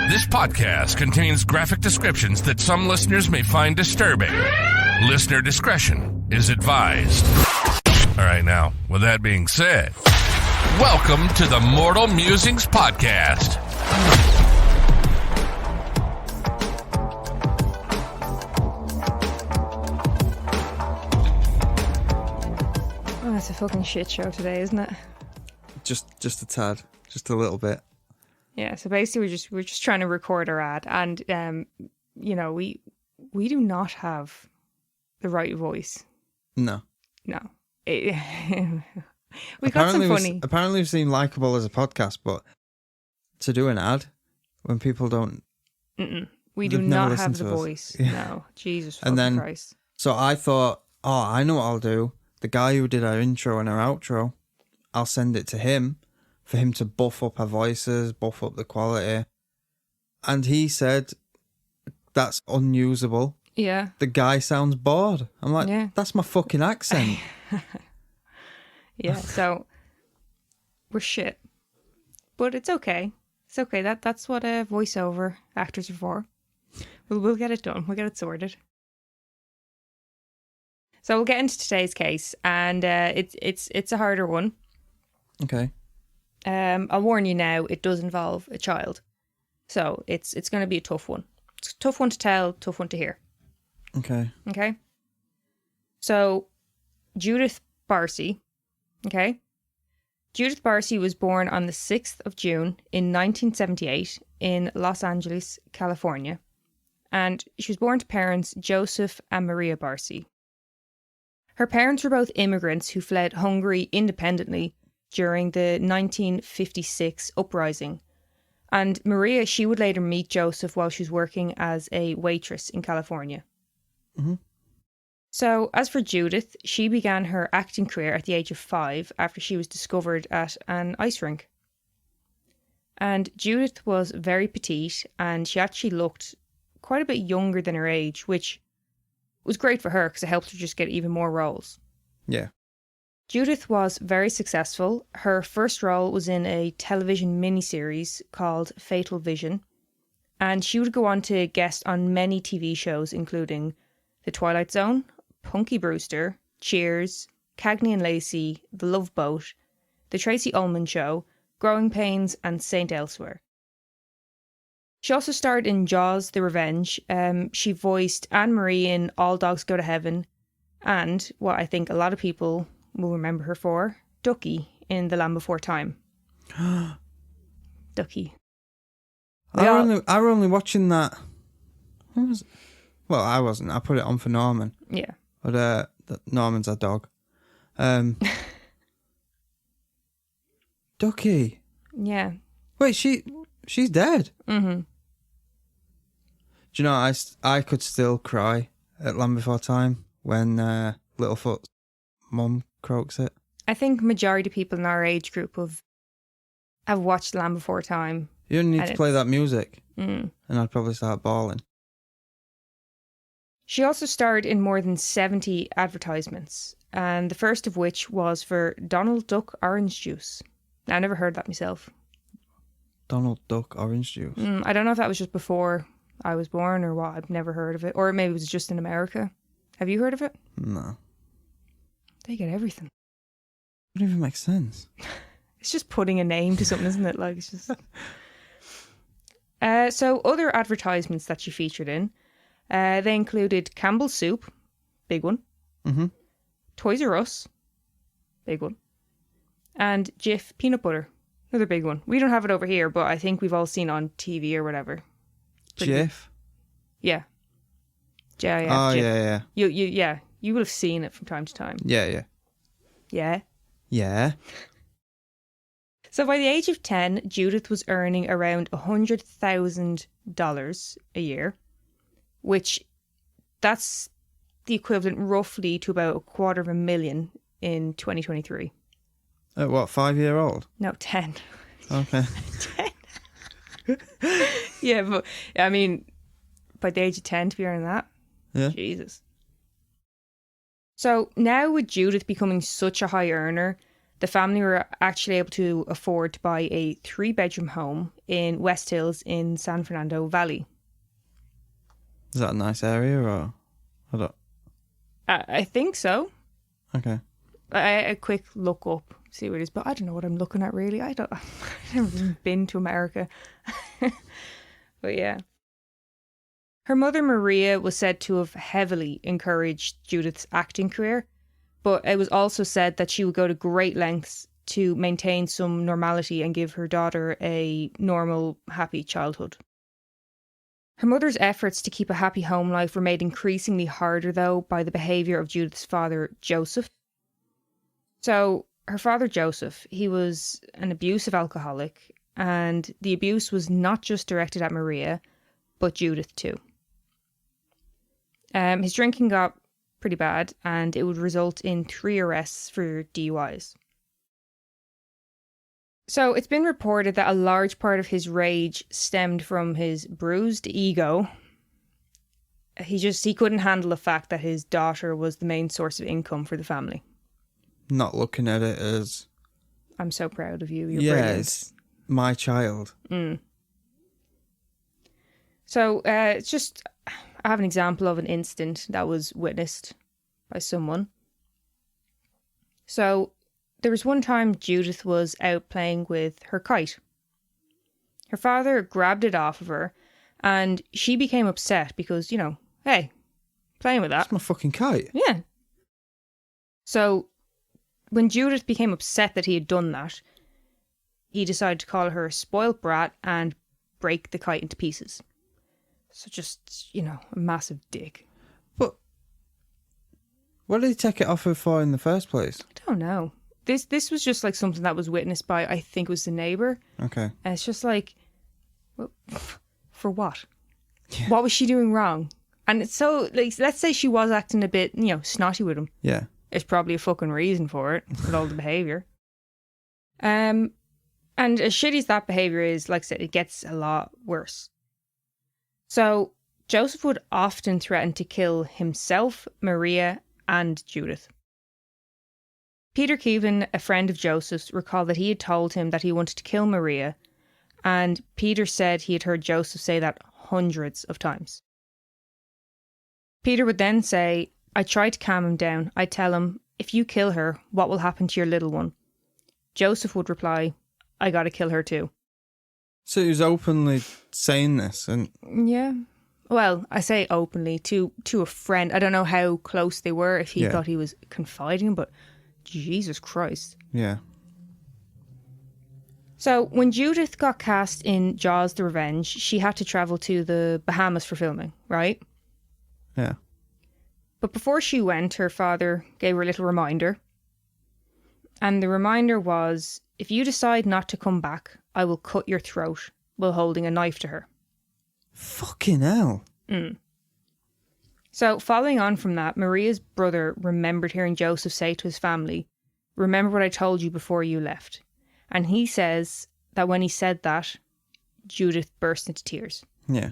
This podcast contains graphic descriptions that some listeners may find disturbing. Listener discretion is advised. All right, now, with that being said, welcome to the Mortal Musings Podcast. Oh, it's a fucking shit show today, isn't it? Just a tad, just a little bit. Yeah, so basically we're just trying to record our ad, and we do not have the right voice. No. We got some funny. Apparently we seem likeable as a podcast, but to do an ad when people don't... We do not have the voice. Yeah. No, Jesus fucking Christ. So I thought, I know what I'll do. The guy who did our intro and our outro, I'll send it to him for him to buff up our voices, buff up the quality. And he said, that's unusable. Yeah. The guy sounds bored. I'm like, That's my fucking accent. Yeah, so we're shit. But it's okay. It's okay. That's what voiceover actors are for. We'll get it done. We'll get it sorted. So we'll get into today's case, and it's a harder one. Okay. I'll warn you now, it does involve a child. So it's going to be a tough one. It's a tough one to tell, tough one to hear. Okay. Okay? So, Judith Barsi, okay? Judith Barsi was born on the 6th of June in 1978 in Los Angeles, California. And she was born to parents Joseph and Maria Barsi. Her parents were both immigrants who fled Hungary independently during the 1956 uprising. And Maria, she would later meet Joseph while she was working as a waitress in California. Mm-hmm. So, as for Judith, she began her acting career at the age of 5 after she was discovered at an ice rink. And Judith was very petite, and she actually looked quite a bit younger than her age, which was great for her because it helped her just get even more roles. Yeah. Judith was very successful. Her first role was in a television miniseries called Fatal Vision, and she would go on to guest on many TV shows including The Twilight Zone, Punky Brewster, Cheers, Cagney and Lacey, The Love Boat, The Tracy Ullman Show, Growing Pains, and Saint Elsewhere. She also starred in Jaws: The Revenge. She voiced Anne-Marie in All Dogs Go to Heaven, and what I think a lot of people will remember her for, Ducky in The Land Before Time. Ducky. I were only watching that. What was it? Well, I wasn't. I put it on for Norman. Yeah. But Norman's a dog. Ducky. Yeah. Wait, she's dead. Mm-hmm. Do you know, I could still cry at Land Before Time when Littlefoot's mum croaks it. I think majority of people in our age group have watched Land Before Time. You only need to play that music, and I'd probably start bawling. She also starred in more than 70 advertisements, and the first of which was for Donald Duck Orange Juice. Now, I never heard that myself. Donald Duck Orange Juice? I don't know if that was just before I was born or what. I've never heard of it. Or maybe it was just in America. Have you heard of it? No. They get everything. It doesn't even make sense. It's just putting a name to something, isn't it? Like, it's just... So other advertisements that she featured in, they included Campbell's Soup, big one. Mm-hmm. Toys R Us, big one. And Jif Peanut Butter, another big one. We don't have it over here, but I think we've all seen it on TV or whatever. Jif? Yeah. Yeah, Jif. yeah. You will have seen it from time to time. Yeah. Yeah? Yeah. So by the age of 10, Judith was earning around $100,000 a year, which that's the equivalent roughly to about $250,000 in 2023. What, 5-year-old? No, 10. Okay. 10. Yeah, but I mean, by the age of 10 to be earning that? Yeah. Jesus. So now with Judith becoming such a high earner, the family were actually able to afford to buy a 3-bedroom home in West Hills in San Fernando Valley. Is that a nice area or? I don't. I think so. Okay. A quick look up, see what it is, but I don't know what I'm looking at really. I've never even been to America. But yeah. Her mother Maria was said to have heavily encouraged Judith's acting career, but it was also said that she would go to great lengths to maintain some normality and give her daughter a normal, happy childhood. Her mother's efforts to keep a happy home life were made increasingly harder, though, by the behaviour of Judith's father, Joseph. So, her father, Joseph, he was an abusive alcoholic, and the abuse was not just directed at Maria, but Judith too. His drinking got pretty bad, and it would result in 3 arrests for DUIs. So it's been reported that a large part of his rage stemmed from his bruised ego. He couldn't handle the fact that his daughter was the main source of income for the family. Not looking at it as... I'm so proud of you. You're brilliant. It's my child. So it's just... I have an example of an incident that was witnessed by someone. So... there was one time Judith was out playing with her kite. Her father grabbed it off of her and she became upset because, hey, playing with that. That's my fucking kite. Yeah. So when Judith became upset that he had done that, he decided to call her a spoilt brat and break the kite into pieces. So just, a massive dick. But what did he take it off her for in the first place? I don't know. This was just like something that was witnessed by, I think it was the neighbour. Okay. And it's just like, well, for what? Yeah. What was she doing wrong? And it's so, like, let's say she was acting a bit, snotty with him. Yeah. There's probably a fucking reason for it, with all the behaviour. And as shitty as that behaviour is, like I said, it gets a lot worse. So Joseph would often threaten to kill himself, Maria, and Judith. Peter Keevan, a friend of Joseph's, recalled that he had told him that he wanted to kill Maria, and Peter said he had heard Joseph say that hundreds of times. Peter would then say, I tried to calm him down. I tell him, if you kill her, what will happen to your little one? Joseph would reply, I gotta kill her too. So he was openly saying this, and... Yeah. Well, I say openly to a friend. I don't know how close they were, if he thought he was confiding, but... Jesus Christ. Yeah. So when Judith got cast in Jaws the Revenge, she had to travel to the Bahamas for filming, right? Yeah. But before she went, her father gave her a little reminder. And the reminder was, if you decide not to come back, I will cut your throat, while holding a knife to her. Fucking hell. So, following on from that, Maria's brother remembered hearing Joseph say to his family, remember what I told you before you left. And he says that when he said that, Judith burst into tears. Yeah.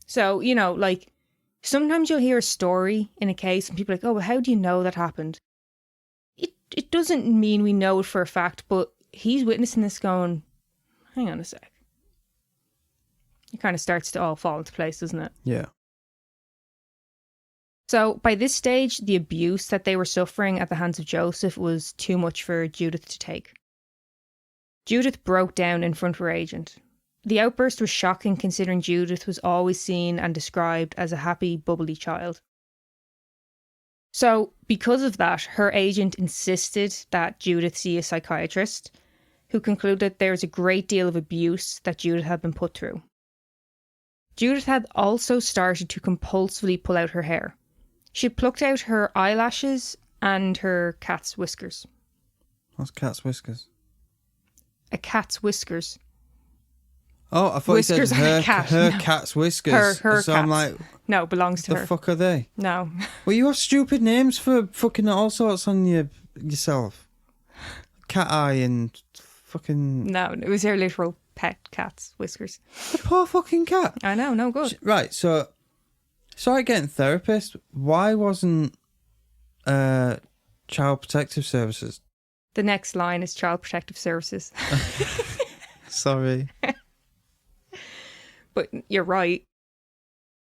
So, sometimes you'll hear a story in a case and people are like, oh, well, how do you know that happened? It doesn't mean we know it for a fact, but he's witnessing this going, hang on a sec. It kind of starts to all fall into place, doesn't it? Yeah. So by this stage, the abuse that they were suffering at the hands of Joseph was too much for Judith to take. Judith broke down in front of her agent. The outburst was shocking considering Judith was always seen and described as a happy, bubbly child. So because of that, her agent insisted that Judith see a psychiatrist, who concluded there was a great deal of abuse that Judith had been put through. Judith had also started to compulsively pull out her hair. She had plucked out her eyelashes and her cat's whiskers. What's cat's whiskers? A cat's whiskers. Oh, I thought Whiskers you said on a her, cat. her No. cat's whiskers. Her so I'm cat's. like, No, belongs to the her. fuck are they? No. Well, you have stupid names for fucking all sorts on yourself. Cat eye and fucking... No, it was her literal pet cat's whiskers. The poor fucking cat. I know, no good. Right, so... Sorry, getting therapist. Why wasn't Child Protective Services? The next line is Child Protective Services. Sorry. But you're right.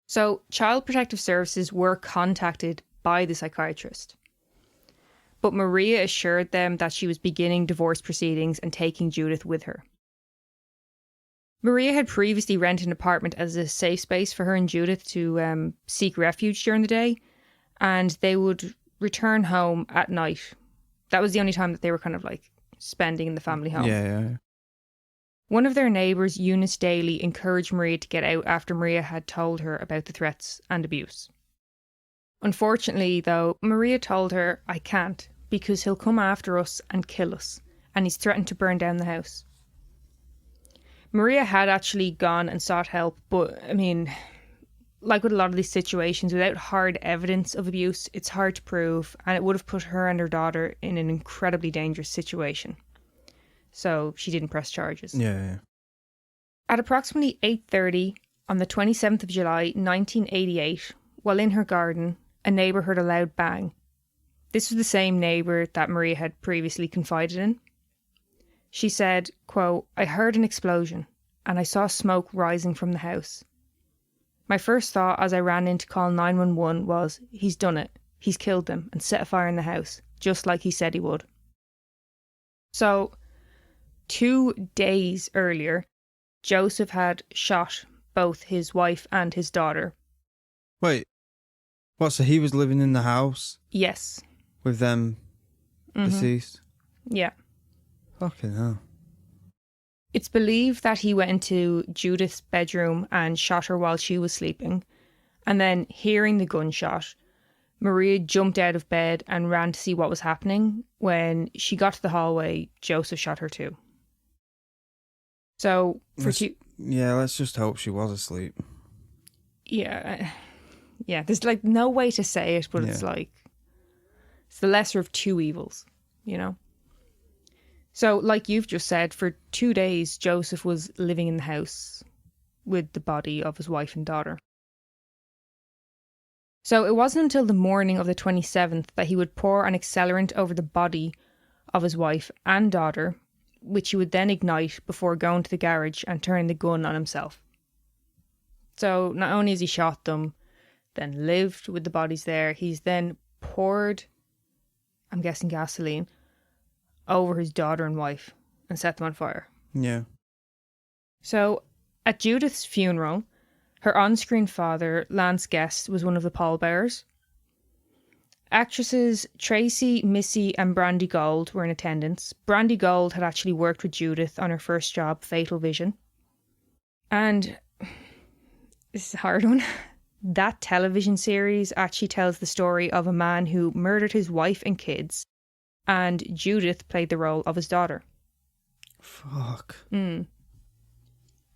So, Child Protective Services were contacted by the psychiatrist. But Maria assured them that she was beginning divorce proceedings and taking Judith with her. Maria had previously rented an apartment as a safe space for her and Judith to seek refuge during the day, and they would return home at night. That was the only time that they were kind of like spending in the family home. Yeah. One of their neighbours, Eunice Daly, encouraged Maria to get out after Maria had told her about the threats and abuse. Unfortunately, though, Maria told her, "I can't, because he'll come after us and kill us, and he's threatened to burn down the house." Maria had actually gone and sought help, but, I mean, like with a lot of these situations, without hard evidence of abuse, it's hard to prove, and it would have put her and her daughter in an incredibly dangerous situation. So she didn't press charges. Yeah. At approximately 8:30 on the 27th of July 1988, while in her garden, a neighbour heard a loud bang. This was the same neighbour that Maria had previously confided in. She said, quote, "I heard an explosion and I saw smoke rising from the house. My first thought as I ran in to call 911 was, he's done it. He's killed them and set a fire in the house, just like he said he would." So, 2 days earlier, Joseph had shot both his wife and his daughter. Wait. What, so he was living in the house Yes. with them deceased? Yeah. Fucking hell. It's believed that he went into Judith's bedroom and shot her while she was sleeping. And then, hearing the gunshot, Maria jumped out of bed and ran to see what was happening. When she got to the hallway, Joseph shot her too. So, let's just hope she was asleep. Yeah, there's like no way to say it, but it's like, it's the lesser of two evils, you know? So, like you've just said, for 2 days, Joseph was living in the house with the body of his wife and daughter. So it wasn't until the morning of the 27th that he would pour an accelerant over the body of his wife and daughter, which he would then ignite before going to the garage and turning the gun on himself. So not only has he shot them, then lived with the bodies there, he's then poured, I'm guessing gasoline, over his daughter and wife and set them on fire. Yeah. So at Judith's funeral, her on-screen father, Lance Guest, was one of the pallbearers. Actresses Tracy, Missy and Brandy Gold were in attendance. Brandy Gold had actually worked with Judith on her first job, Fatal Vision. And this is a hard one. That television series actually tells the story of a man who murdered his wife and kids, and Judith played the role of his daughter. Fuck.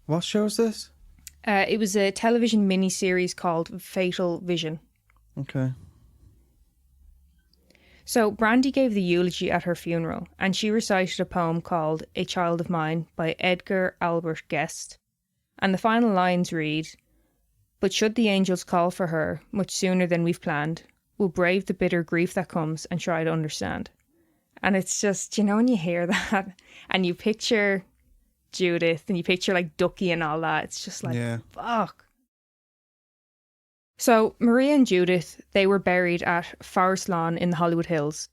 What show is this? It was a television miniseries called Fatal Vision. Okay. So Brandy gave the eulogy at her funeral, and she recited a poem called A Child of Mine by Edgar Albert Guest. And the final lines read, "But should the angels call for her, much sooner than we've planned, we'll brave the bitter grief that comes and try to understand." And it's just, you know, when you hear that and you picture Judith and you picture like Ducky and all that, it's just like, fuck. So Maria and Judith, they were buried at Forest Lawn in the Hollywood Hills.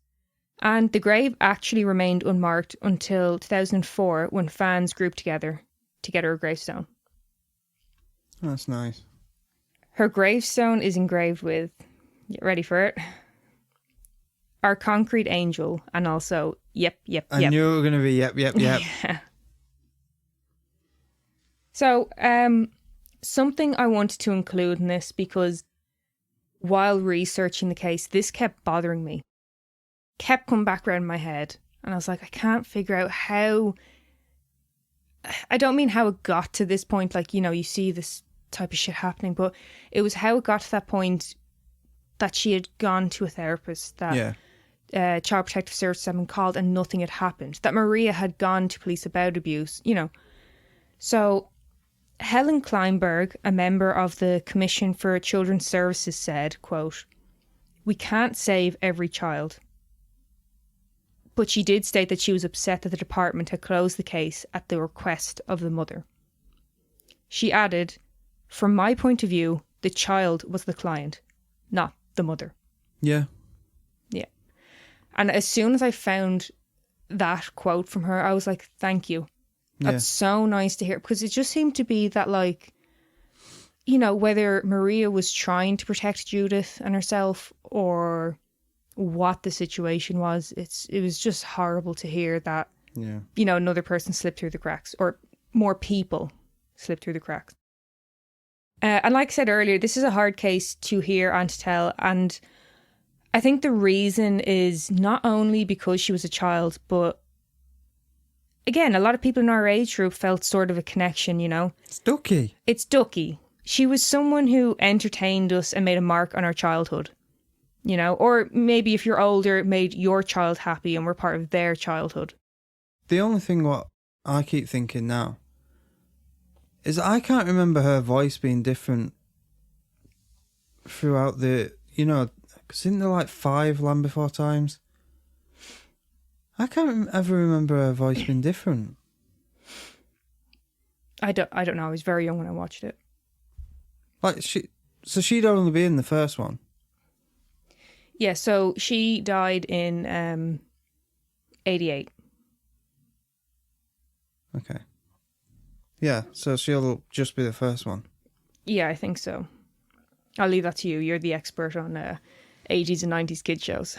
And the grave actually remained unmarked until 2004 when fans grouped together to get her a gravestone. That's nice. Her gravestone is engraved with, get ready for it, "Our concrete angel," and also, yep. I knew it was going to be yep. Yeah. So, something I wanted to include in this because while researching the case, this kept bothering me. Kept coming back around my head. And I was like, I can't figure out how... I don't mean how it got to this point, like, you know, you see this type of shit happening, but it was how it got to that point that she had gone to a therapist, that Child Protective Services had been called and nothing had happened, that Maria had gone to police about abuse, you know. So Helen Kleinberg, a member of the Commission for Children's Services, said, quote, "We can't save every child. But she did state that she was upset that the department had closed the case at the request of the mother. She added, "From my point of view, the child was the client, not the mother." Yeah. Yeah. And as soon as I found that quote from her, I was like, thank you. That's so nice to hear. Because it just seemed to be that, like, you know, whether Maria was trying to protect Judith and herself or what the situation was, it was just horrible to hear that, you know, another person slipped through the cracks, or more people slipped through the cracks. And like I said earlier, this is a hard case to hear and to tell. And I think the reason is not only because she was a child, but again, a lot of people in our age group felt sort of a connection, you know. It's Ducky. It's Ducky. She was someone who entertained us and made a mark on our childhood, you know. Or maybe if you're older, it made your child happy and we're part of their childhood. The only thing what I keep thinking now is I can't remember her voice being different throughout the, you know, because isn't there like 5 Land Before Times? I can't ever remember her voice being different. I don't know. I was very young when I watched it. Like she'd only be in the first one. Yeah, so she died in 88. Okay. Yeah, so she'll just be the first one. Yeah, I think so. I'll leave that to you. You're the expert on 80s and 90s kid shows.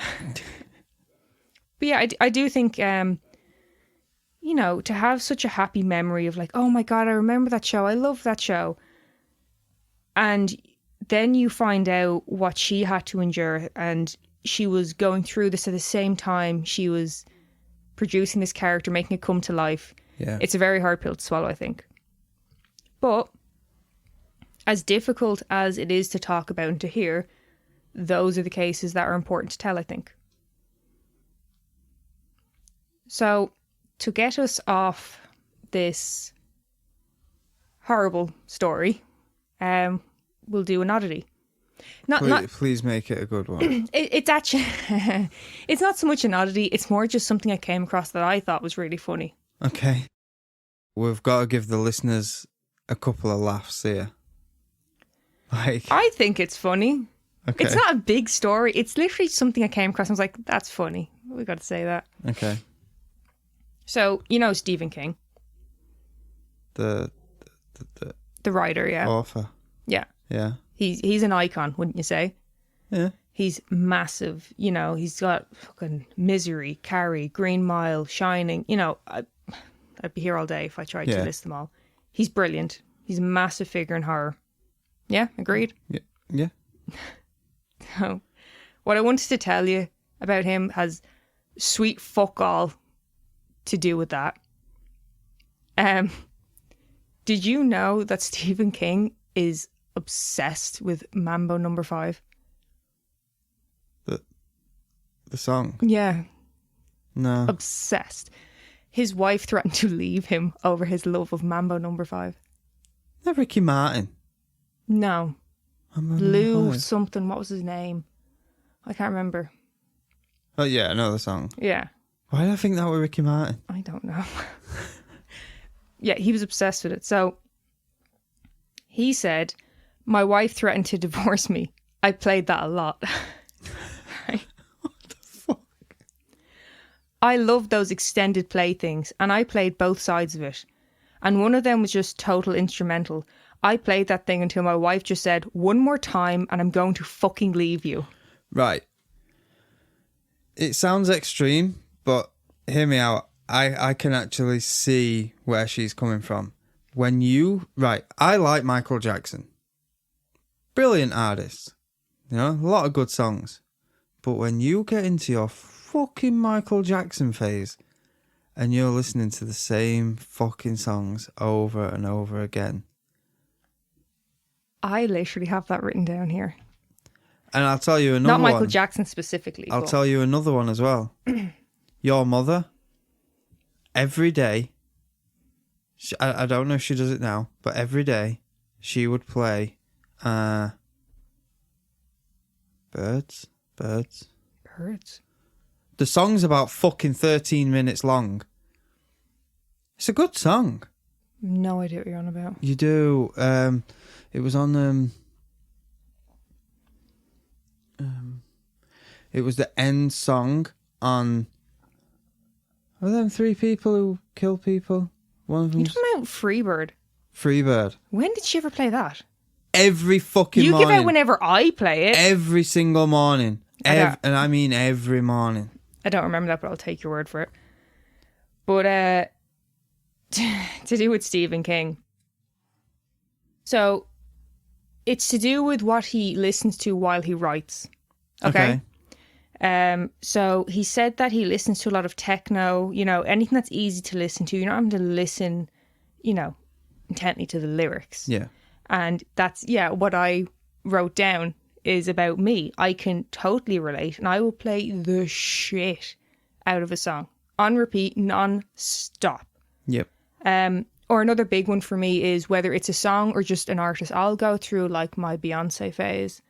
But yeah, I do think, you know, to have such a happy memory of like, oh my God, I remember that show. I love that show. And then you find out what she had to endure, and she was going through this at the same time she was producing this character, making it come to life. Yeah. It's a very hard pill to swallow, I think. But as difficult as it is to talk about and to hear, those are the cases that are important to tell, I think. So to get us off this horrible story, we'll do an oddity. Please make it a good one. It's actually, it's not so much an oddity, it's more just something I came across that I thought was really funny. Okay. We've got to give the listeners a couple of laughs here. Like, I think it's funny. Okay. It's not a big story. It's literally something I came across and I was like, that's funny. We got to say that. Okay. So, you know Stephen King? The writer, yeah. author. Yeah. Yeah. He's an icon, wouldn't you say? Yeah. He's massive. You know, he's got fucking Misery, Carrie, Green Mile, Shining. You know, I'd be here all day if I tried to list them all. He's brilliant. He's a massive figure in horror. Yeah, agreed? Yeah. So, what I wanted to tell you about him has sweet fuck all to do with that. Did you know that Stephen King is obsessed with Mambo Number 5? The song? Yeah. No. Obsessed. His wife threatened to leave him over his love of Mambo Number 5. Not Ricky Martin. No. Mambo Lou Number 5. something. What was his name? I can't remember. Oh yeah, I know the song. Yeah. Why did I think that was Ricky Martin? I don't know. Yeah, he was obsessed with it. So he said, my wife threatened to divorce me. I played that a lot. Right? What the fuck? I love those extended play things, and I played both sides of it. And one of them was just total instrumental. I played that thing until my wife just said, one more time and I'm going to fucking leave you. Right. It sounds extreme, but hear me out. I can actually see where she's coming from. I like Michael Jackson. Brilliant artist. You know, a lot of good songs. But when you get into your fucking Michael Jackson phase and you're listening to the same fucking songs over and over again. I literally have that written down here. And I'll tell you another one. Not Michael Jackson specifically. I'll tell you another one as well. Your mother, every day, I don't know if she does it now, but every day she would play Birds. The song's about fucking 13 minutes long. It's a good song. No idea what you're on about. You do. It was on. It was the end song on. Are them 3 people who kill people? One of You them's talking about Freebird? Freebird. When did she ever play that? Every fucking You morning. give out whenever I play it. Every single morning. And I mean every morning. I don't remember that, but I'll take your word for it. But to do with Stephen King. So it's to do with what he listens to while he writes. Okay. So he said that he listens to a lot of techno, you know, anything that's easy to listen to. You're not having to listen, you know, intently to the lyrics. Yeah. And that's, what I wrote down is about me. I can totally relate, and I will play the shit out of a song on repeat, non-stop. Yep. Or another big one for me is whether it's a song or just an artist. I'll go through like my Beyonce phase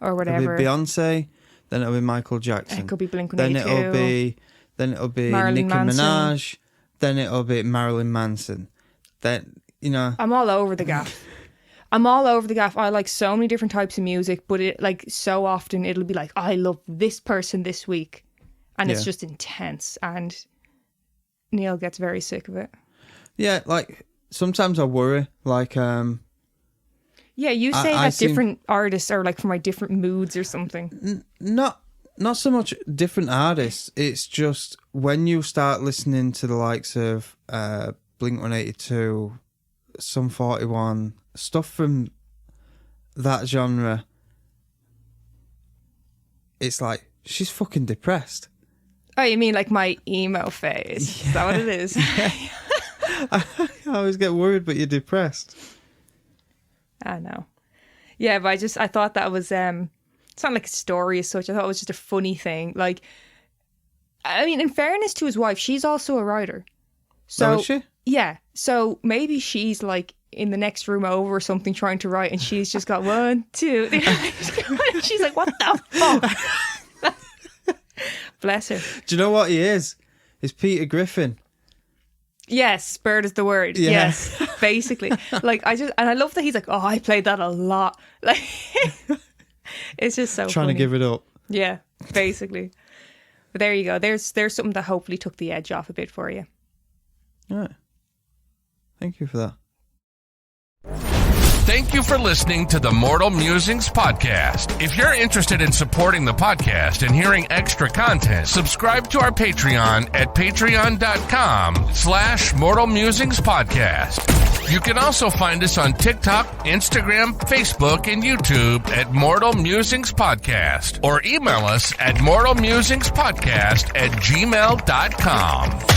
or whatever. It'll be Beyonce, then it'll be Michael Jackson. It could be Blink-182. Then it'll be Marilyn Nicki Manson. Minaj. Then it'll be Marilyn Manson. Then, you know. I'm all over the gaff. I like so many different types of music, but it like so often it'll be like, I love this person this week. And it's just intense. And Neil gets very sick of it. Yeah, like sometimes I worry. Like, yeah, you say I that different artists are like for my different moods or something. Not so much different artists. It's just when you start listening to the likes of Blink-182, Sum 41, stuff from that genre, it's like, she's fucking depressed. Oh, you mean like my emo phase? Is that what it is? I always get worried, but you're depressed. I know. Yeah, but I thought that was, it's not like a story as such. I thought it was just a funny thing. Like, I mean, in fairness to his wife, she's also a writer. So, is she? Yeah. So maybe she's like in the next room over or something trying to write, and she's just got 1, 2. She's like, what the fuck? Bless her. Do you know what he is? It's Peter Griffin. Yes, bird is the word. Yeah. Yes, basically. Like, and I love that he's like, oh, I played that a lot. Like, it's just so Trying funny. to give it up. Yeah, basically. But there you go. There's something that hopefully took the edge off a bit for you. All right. Thank you for that. Thank you for listening to the Mortal Musings podcast. If you're interested in supporting the podcast and hearing extra content, subscribe to our Patreon at patreon.com/Mortal Musings podcast. You can also find us on TikTok, Instagram, Facebook, and YouTube at Mortal Musings Podcast, or email us at mortalmusingspodcast@gmail.com.